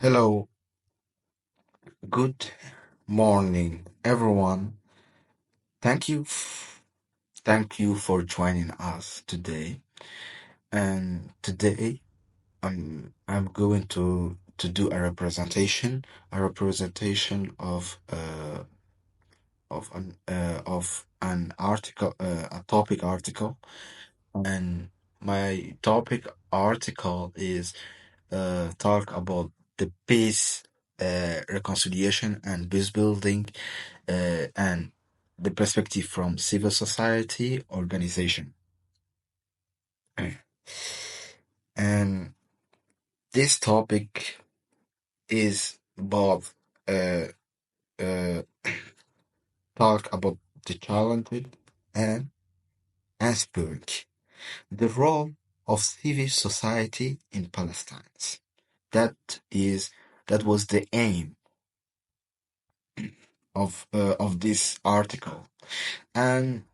Hello, good morning, everyone. Thank you, thank you for joining us today. And today, I'm going to do a representation of an article, a topic article, and my topic article is talk about the peace, reconciliation, and peace building, and the perspective from civil society organization. And this topic is about uh, uh, talk about the challenges and aspiring the role of civil society in Palestine. That is that was the aim of this article. And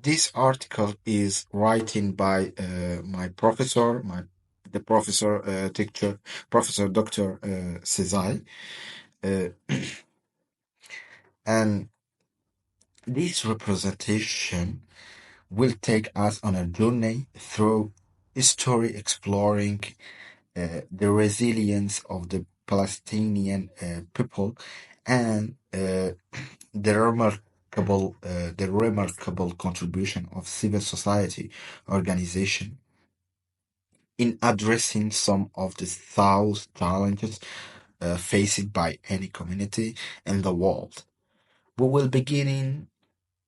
this article is written by my professor, the professor teacher, Prof.Dr.sezai, uh, and this representation will take us on a journey through history, exploring the resilience of the Palestinian people and the remarkable contribution of civil society organization in addressing some of the thousands challenges faced by any community in the world. We will begin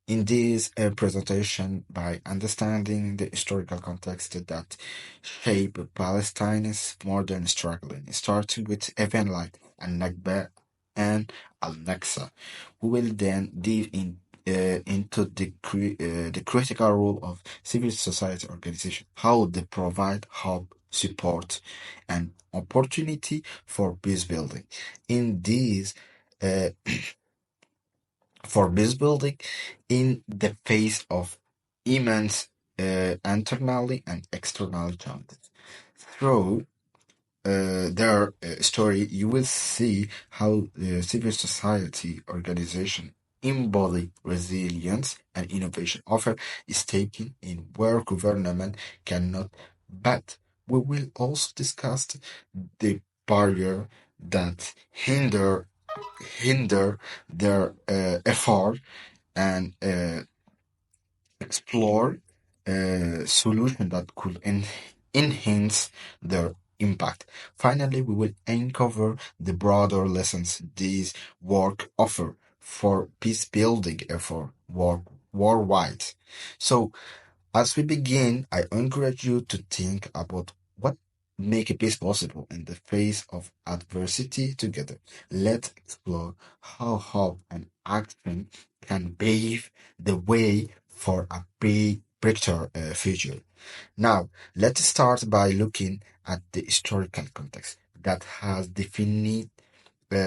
in this presentation by understanding the historical context that shape Palestine's modern struggle, starting with events like Al-Nakba and Al-Naqsa. We will then dive into the critical role of civil society organizations, how they provide hope, support, and opportunity for peace building. In these uh, for peace building in the face of immense internally and external challenges. Through their story, you will see how civil society organization embody resilience and innovation, often is taken in where government cannot. But we will also discuss the barrier that hinder their effort and explore a solution that could enhance their impact. Finally, we will uncover the broader lessons these work offer for peace building effort worldwide. So, as we begin, I encourage you to think about what make a peace possible in the face of adversity together. Let's explore how hope and action can pave the way for a brighter future. Now, let's start by looking at the historical context that has defined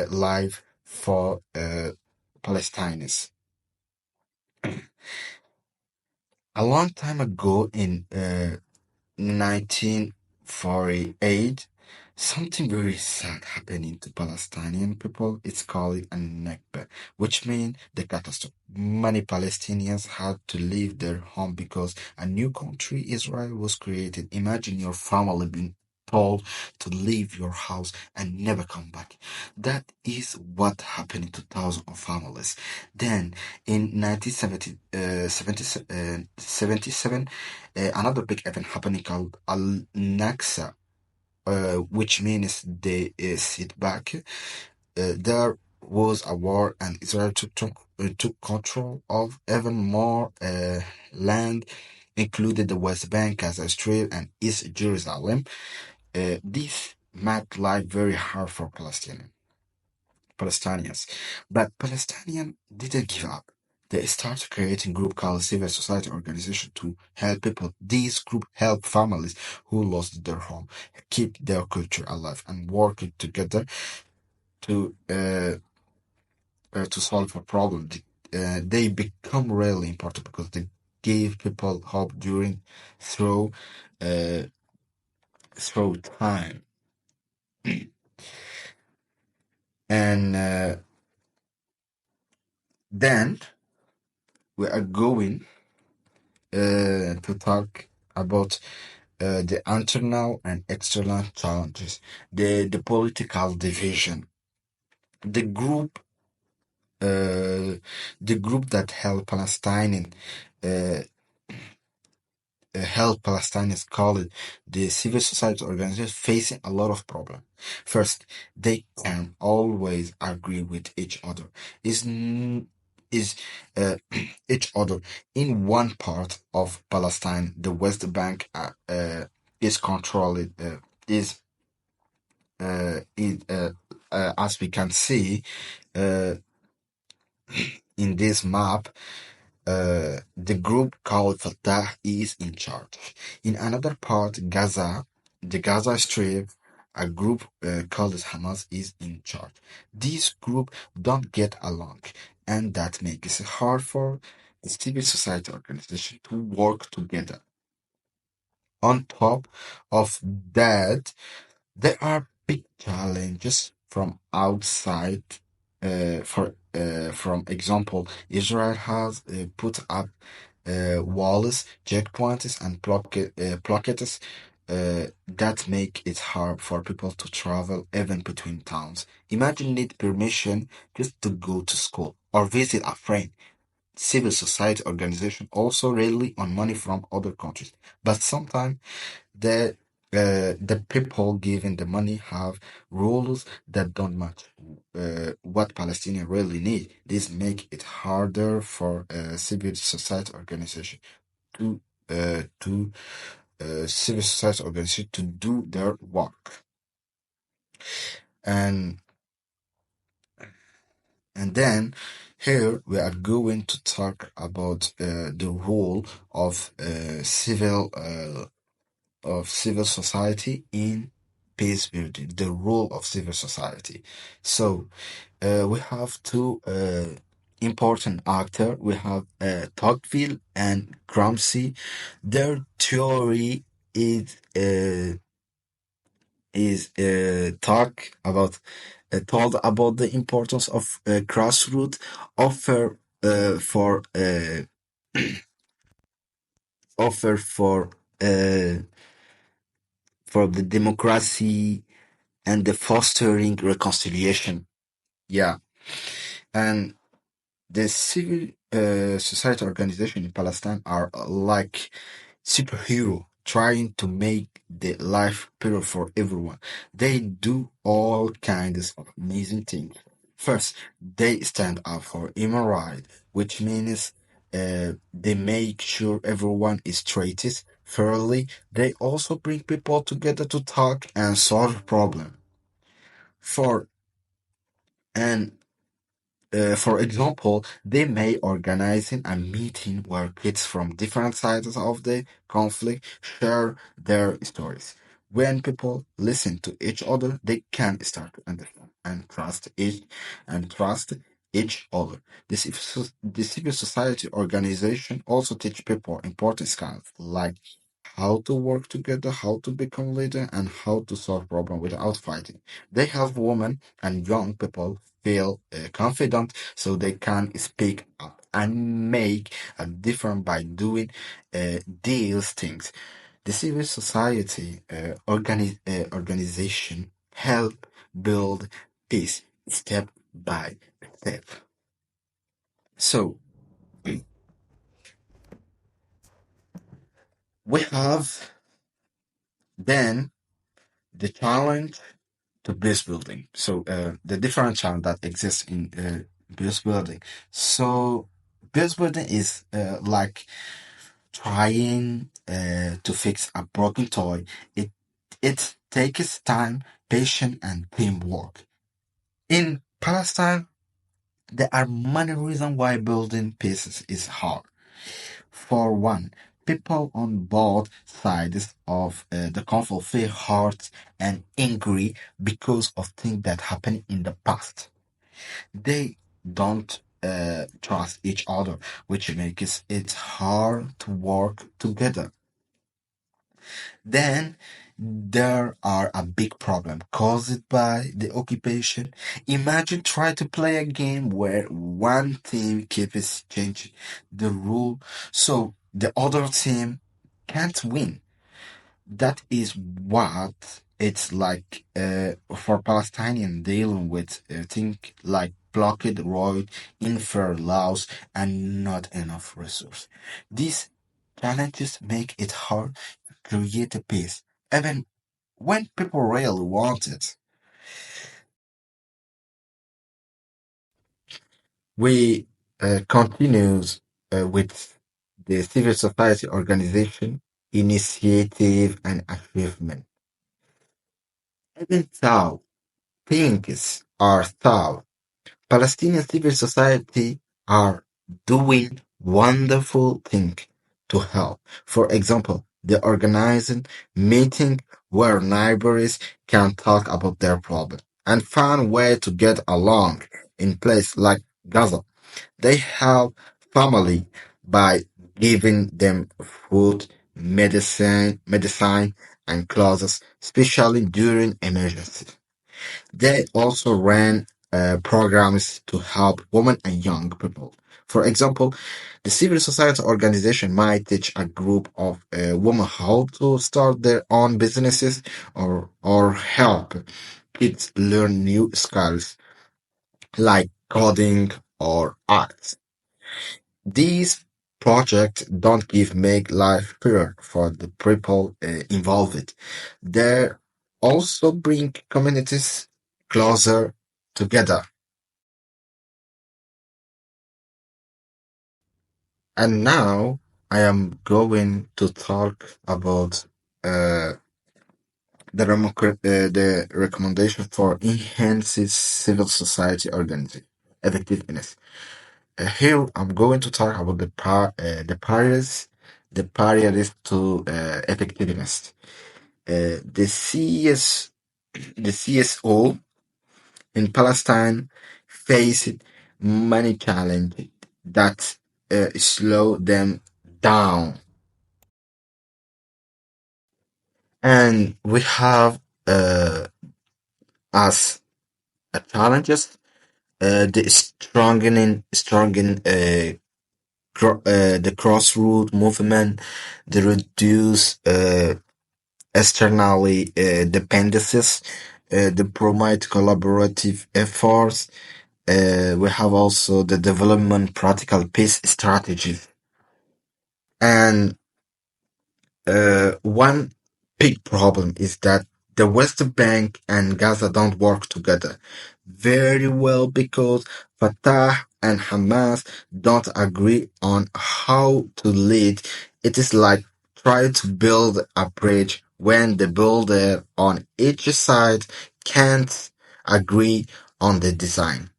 life for Palestinians. A long time ago in 1948, something very sad happening to Palestinian people. It's called a Nakba, which means the catastrophe. Many Palestinians had to leave their home because a new country, Israel, was created. Imagine your family being told to leave your house and never come back. That is what happened to thousands of families. Then, in 1977, another big event happening called Al-Naqsa, which means they sit back. There was a war, and Israel took control of even more land, including the West Bank, Gaza Strip, and East Jerusalem. This made life very hard for Palestinians. But Palestinians didn't give up. They started creating group called civil society organization to help people. These group help families who lost their home, keep their culture alive, and working together to solve a problem. They become really important because they gave people hope during through uh, through time. And then we are going to talk about the internal and external challenges, the political division, the group, uh, the group that uh, help Palestinians call it the civil society organization facing a lot of problems. First, they can always agree with each other. Is n- is each other in one part of Palestine, the West Bank is controlled is as we can see uh, in this map. The group called Fatah is in charge. In another part, Gaza, the Gaza Strip, a group called Hamas is in charge. These groups don't get along, and that makes it hard for the civil society organization to work together. On top of that, there are big challenges from outside. From example, Israel has put up walls, checkpoints, and blockades that make it hard for people to travel even between towns. Imagine need permission just to go to school or visit a friend. Civil society organization also rely on money from other countries, but sometimes the the people giving the money have rules that don't match what Palestinians really need. This make it harder for civil society organization to civil society organization to do their work. And and then here we are going to talk about the role of civil society in peace building, the role of civil society. So we have two important actors. We have Tocqueville and Gramsci. Their theory is talk about told about the importance of grassroots offer for offer for the democracy and the fostering reconciliation. Yeah, and the civil society organization in Palestine are like superhero trying to make the life better for everyone. They do all kinds of amazing things. First, they stand up for human rights, which means they make sure everyone is treated fairly. They also bring people together to talk and solve problems. For and for example, they may organize a meeting where kids from different sides of the conflict share their stories. When people listen to each other, they can start to understand and trust each other. The civil society organization also teach people important skills like how to work together, how to become leader, and how to solve problems without fighting. They help women and young people feel confident so they can speak up and make a difference by doing these things. The civil society organization help build peace step by step. So we have then the challenge to base building. So the different challenge that exists in base building. So base building is like trying to fix a broken toy. It takes time, patience, and teamwork. In Palestine, there are many reasons why building pieces is hard. For one, people on both sides of the conflict feel hurt and angry because of things that happened in the past. They don't trust each other, which makes it hard to work together. Then there are a big problem caused by the occupation. Imagine trying to play a game where one team keeps changing the rule so the other team can't win. That is what it's like for Palestinian dealing with things like blockade road, unfair laws, and not enough resources. These challenges make it hard to create a peace, even when people really want it. We continues with the civil society organization, initiative, and achievement. Even though things are tough, Palestinian civil society are doing wonderful things to help. For example, the organizing meeting where neighbors can talk about their problem and find way to get along in place like Gaza. They help family by giving them food, medicine and clothes, especially during emergencies. They also ran programs to help women and young people. For example, the civil society organization might teach a group of women how to start their own businesses or help kids learn new skills like coding or art. These projects don't give make life clearer for the people involved. They also bring communities closer together. And now I am going to talk about uh, the recommendation for enhancing civil society organizing effectiveness. Here I'm going to talk about the barriers to effectiveness. The CSO in Palestine faced many challenges that slow them down. And we have as a challenges the the crossroad movement, the reduce externally dependencies, the promote collaborative efforts. We have also the development practical peace strategies. And one big problem is that the West Bank and Gaza don't work together very well because Fatah and Hamas don't agree on how to lead. It is like trying to build a bridge when the builder on each side can't agree on the design.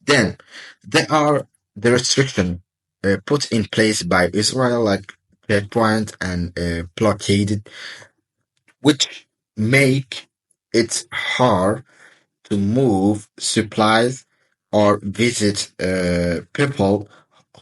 Then there are the restrictions put in place by Israel, like checkpoint and blockade, which make it hard to move supplies or visit people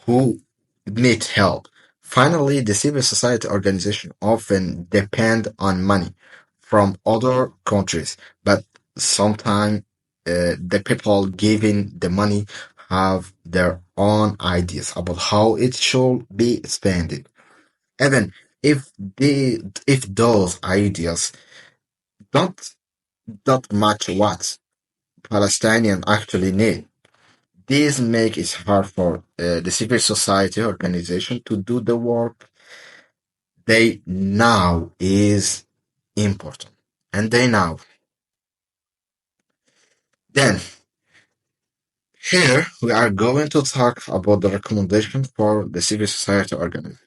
who need help. Finally, the civil society organization often depend on money from other countries, but sometimes the people giving the money have their own ideas about how it should be spent. Even if those ideas don't don't match what Palestinians actually need. This makes it hard for the civil society organization to do the work they know is important. And they know. Then, here we are going to talk about the recommendation for the civil society organization.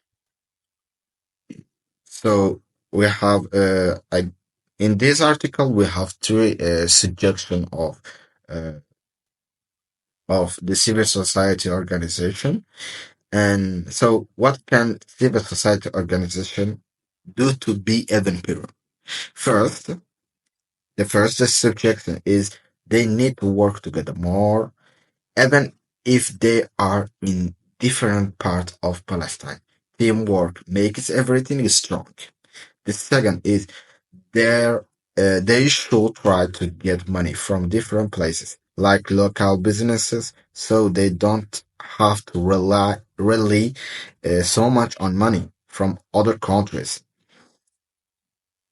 So, we have, in this article, we have three suggestions uh, of the civil society organization. And so, what can civil society organization do to be even better? First, the first suggestion is they need to work together more, even if they are in different parts of Palestine. Teamwork makes everything strong. The second is they should try to get money from different places, like local businesses, so they don't have to rely so much on money from other countries.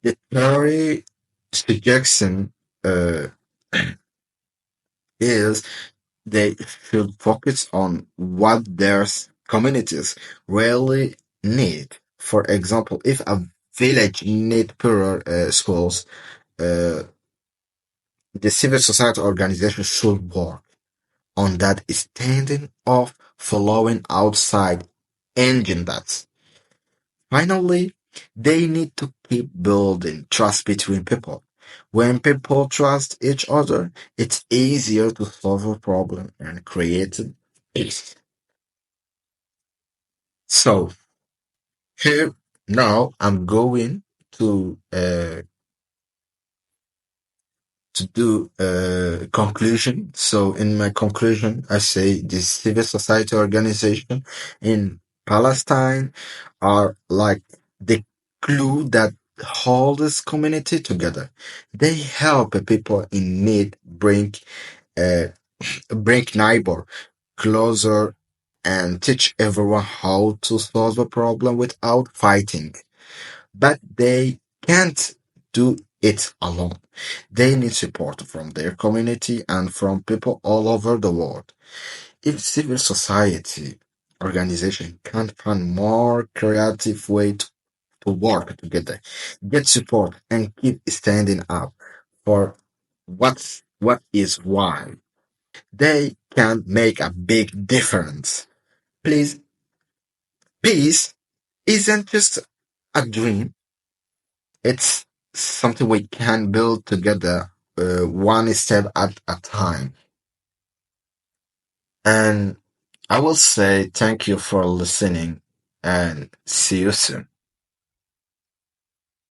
The theory suggestion uh, is they should focus on what their communities really need. For example, if a village need poorer schools, uh, the civil society organization should work on that standing of following outside agendas. Finally, they need to keep building trust between people. When people trust each other, it's easier to solve a problem and create peace. So here now I'm going to do a conclusion. So in my conclusion, I say the civil society organization in Palestine are like the glue that hold this community together. They help people in need uh, bring neighbor closer and teach everyone how to solve a problem without fighting. But they can't do it alone. They need support from their community and from people all over the world. If civil society organization can find more creative way to work together, get support and keep standing up for what is why, they can make a big difference. Please, peace isn't just a dream. It's something we can build together, one step at a time. And I will say thank you for listening and see you soon.